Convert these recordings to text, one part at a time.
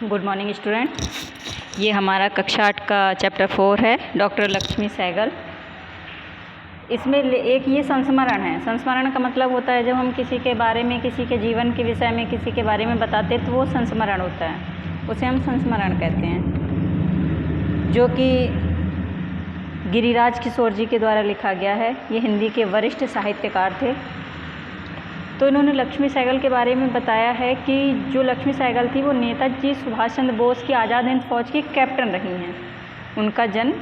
Good morning student. ये हमारा कक्षा 8 का चैप्टर 4 है, डॉक्टर लक्ष्मी सहगल। इसमें एक ये संस्मरण है। संस्मरण का मतलब होता है जब हम किसी के बारे में, किसी के जीवन के विषय में, किसी के बारे में बताते तो वो संस्मरण होता है, उसे हम संस्मरण कहते हैं, जो कि गिरिराज किशोर जी के द्वारा लिखा गया है। ये हिंदी के वरिष्ठ साहित्यकार थे। तो इन्होंने लक्ष्मी सहगल के बारे में बताया है कि जो लक्ष्मी सहगल थी वो नेताजी सुभाष चंद्र बोस की आज़ाद हिंद फौज की कैप्टन रही हैं। उनका जन्म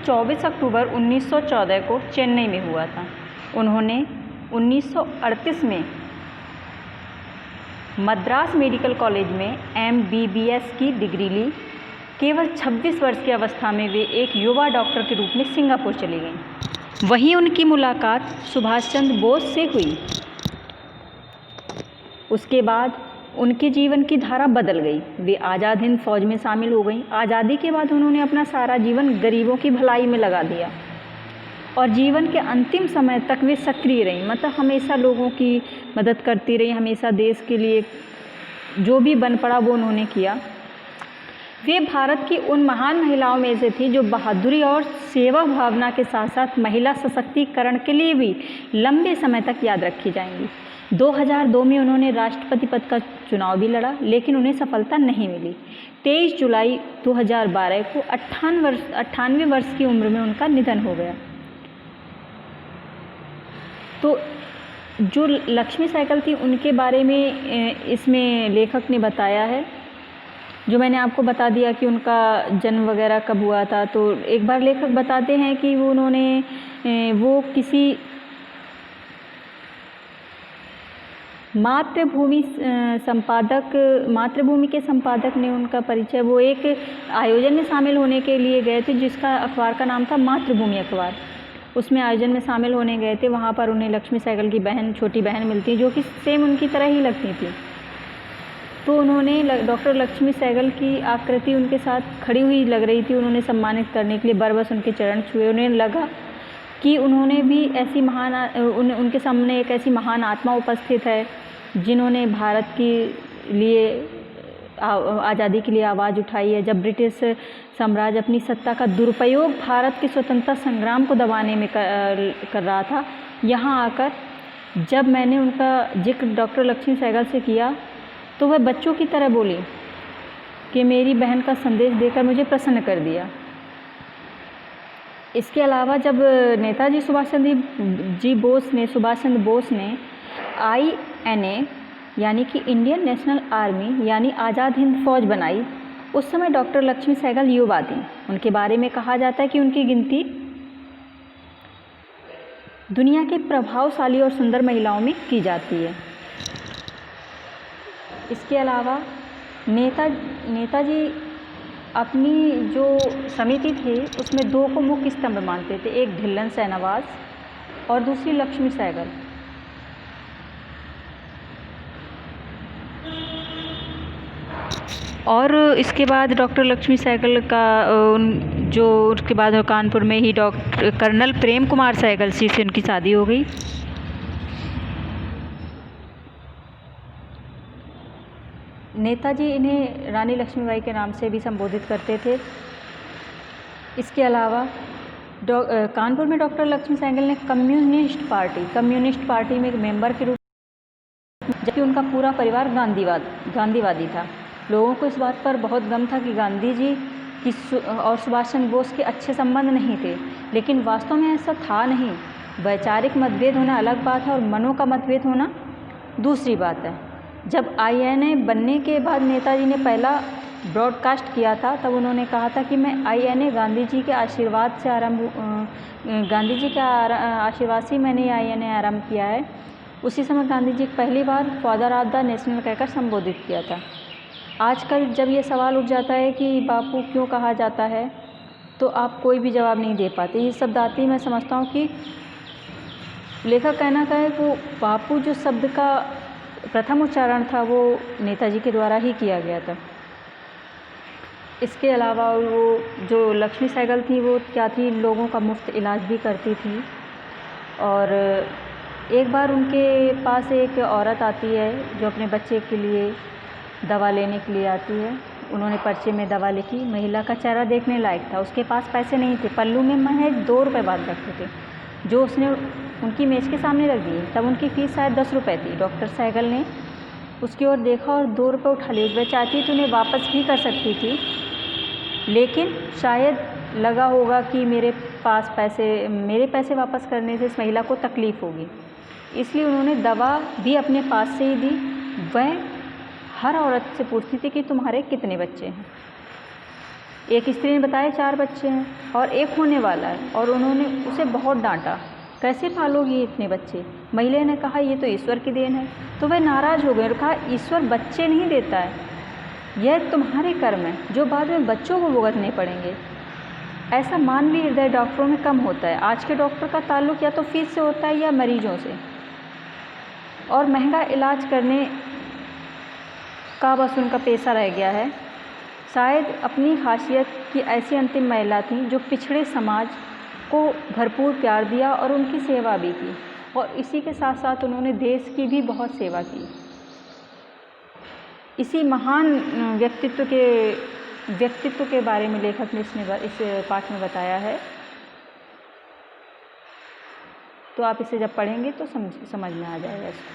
24 अक्टूबर 1914 को चेन्नई में हुआ था। उन्होंने 1938 में मद्रास मेडिकल कॉलेज में MBBS की डिग्री ली। केवल 26 वर्ष की अवस्था में वे एक युवा डॉक्टर के रूप में सिंगापुर चली गईं। वहीं उनकी मुलाकात सुभाष चंद्र बोस से हुई। उसके बाद उनके जीवन की धारा बदल गई। वे आज़ाद हिंद फौज में शामिल हो गईं। आज़ादी के बाद उन्होंने अपना सारा जीवन गरीबों की भलाई में लगा दिया और जीवन के अंतिम समय तक वे सक्रिय रहीं, मतलब हमेशा लोगों की मदद करती रहीं, हमेशा देश के लिए जो भी बन पड़ा वो उन्होंने किया। वे भारत की उन महान महिलाओं में से थी जो बहादुरी और सेवा भावना के साथ साथ महिला सशक्तिकरण के लिए भी लंबे समय तक याद रखी जाएंगी। 2002 में उन्होंने राष्ट्रपति पद का चुनाव भी लड़ा, लेकिन उन्हें सफलता नहीं मिली। 23 जुलाई 2012 को 98 वर्ष की उम्र में उनका निधन हो गया। तो जो लक्ष्मी सहगल थी उनके बारे में इसमें लेखक ने बताया है, जो मैंने आपको बता दिया कि उनका जन्म वगैरह कब हुआ था। तो एक बार लेखक बताते हैं कि वो किसी मातृभूमि के संपादक ने उनका परिचय, वो एक आयोजन में शामिल होने के लिए गए थे जिसका अखबार का नाम था मातृभूमि अखबार। उसमें आयोजन में शामिल होने गए थे। वहाँ पर उन्हें लक्ष्मी सहगल की छोटी बहन मिलती, जो कि सेम उनकी तरह ही लगती थी। तो उन्होंने डॉक्टर लक्ष्मी सहगल की आकृति उनके साथ खड़ी हुई लग रही थी। उन्होंने सम्मानित करने के लिए बरबस उनके चरण छुए। उन्हें लगा कि उन्होंने भी ऐसी उनके सामने एक ऐसी महान आत्मा उपस्थित है जिन्होंने भारत के लिए आज़ादी के लिए आवाज़ उठाई है। जब ब्रिटिश साम्राज्य अपनी सत्ता का दुरुपयोग भारत के स्वतंत्रता संग्राम को दबाने में कर रहा था, यहाँ आकर जब मैंने उनका जिक्र डॉक्टर लक्ष्मी सहगल से किया तो वह बच्चों की तरह बोली कि मेरी बहन का संदेश देकर मुझे प्रसन्न कर दिया। इसके अलावा जब नेताजी सुभाष चंद्र बोस ने INA यानी कि इंडियन नेशनल आर्मी यानी आज़ाद हिंद फौज बनाई, उस समय डॉक्टर लक्ष्मी सहगल युवा थी। उनके बारे में कहा जाता है कि उनकी गिनती दुनिया के प्रभावशाली और सुंदर महिलाओं में की जाती है। इसके अलावा नेताजी अपनी जो समिति थी उसमें 2 को मुख्य स्तंभ मानते थे, एक ढिल्लन सहनवाज और दूसरी लक्ष्मी सहगल। और इसके बाद डॉक्टर लक्ष्मी सहगल का जो उसके बाद कानपुर में ही कर्नल प्रेम कुमार सहगल जी से उनकी शादी हो गई। नेताजी इन्हें रानी लक्ष्मीबाई के नाम से भी संबोधित करते थे। इसके अलावा कानपुर में डॉक्टर लक्ष्मी सहगल ने कम्युनिस्ट पार्टी में एक मेंबर के रूप में, जबकि उनका पूरा परिवार गांधीवादी था। लोगों को इस बात पर बहुत गम था कि गांधी जी और सुभाष चंद्र बोस के अच्छे संबंध नहीं थे, लेकिन वास्तव में ऐसा था नहीं। वैचारिक मतभेद होना अलग बात है और मनों का मतभेद होना दूसरी बात है। जब INA बनने के बाद नेताजी ने पहला ब्रॉडकास्ट किया था, तब उन्होंने कहा था कि मैं INA गांधी जी के आशीर्वाद से मैंने INA आरंभ किया है। उसी समय गांधी जी पहली बार फादर ऑफ द नेशनल कहकर संबोधित किया था। आजकल जब ये सवाल उठ जाता है कि बापू क्यों कहा जाता है, तो आप कोई भी जवाब नहीं दे पाते। ये शब्द आते ही मैं समझता हूँ कि लेखक कहना का है वो बापू जो शब्द का प्रथम उच्चारण था वो नेताजी के द्वारा ही किया गया था। इसके अलावा वो जो लक्ष्मी सहगल थी वो क्या थी, लोगों का मुफ्त इलाज भी करती थी। और एक बार उनके पास एक औरत आती है जो अपने बच्चे के लिए दवा लेने के लिए आती है। उन्होंने पर्चे में दवा लिखी। महिला का चेहरा देखने लायक था, उसके पास पैसे नहीं थे, पल्लू में महज 2 रुपये बांध रखे थे जो उसने उनकी मेज़ के सामने रख दिए। तब उनकी फ़ीस शायद 10 रुपये थी। डॉक्टर सहगल ने उसकी ओर देखा और 2 रुपये उठा लिए। वह चाहती तो उन्हें वापस भी कर सकती थी, लेकिन शायद लगा होगा कि मेरे पैसे वापस करने से इस महिला को तकलीफ़ होगी, इसलिए उन्होंने दवा भी अपने पास से ही दी। वह हर औरत से पूछती थी कि तुम्हारे कितने बच्चे हैं। एक स्त्री ने बताया 4 बच्चे हैं और एक होने वाला है, और उन्होंने उसे बहुत डांटा, कैसे पालोगी इतने बच्चे। महिला ने कहा ये तो ईश्वर की देन है। तो वह नाराज़ हो गए और कहा ईश्वर बच्चे नहीं देता है, यह तुम्हारे कर्म है जो बाद में बच्चों को भुगतने पड़ेंगे। ऐसा मानवीय हृदय डॉक्टरों में कम होता है। आज के डॉक्टर का ताल्लुक़ या तो फीस से होता है या मरीजों से, और महंगा इलाज करने का बस उनका पेशा रह गया है। शायद अपनी खासियत की ऐसी अंतिम महिला थी जो पिछड़े समाज को भरपूर प्यार दिया और उनकी सेवा भी की, और इसी के साथ साथ उन्होंने देश की भी बहुत सेवा की। इसी महान व्यक्तित्व के बारे में लेखक ने इस पाठ में बताया है। तो आप इसे जब पढ़ेंगे तो समझ में आ जाएगा इसको।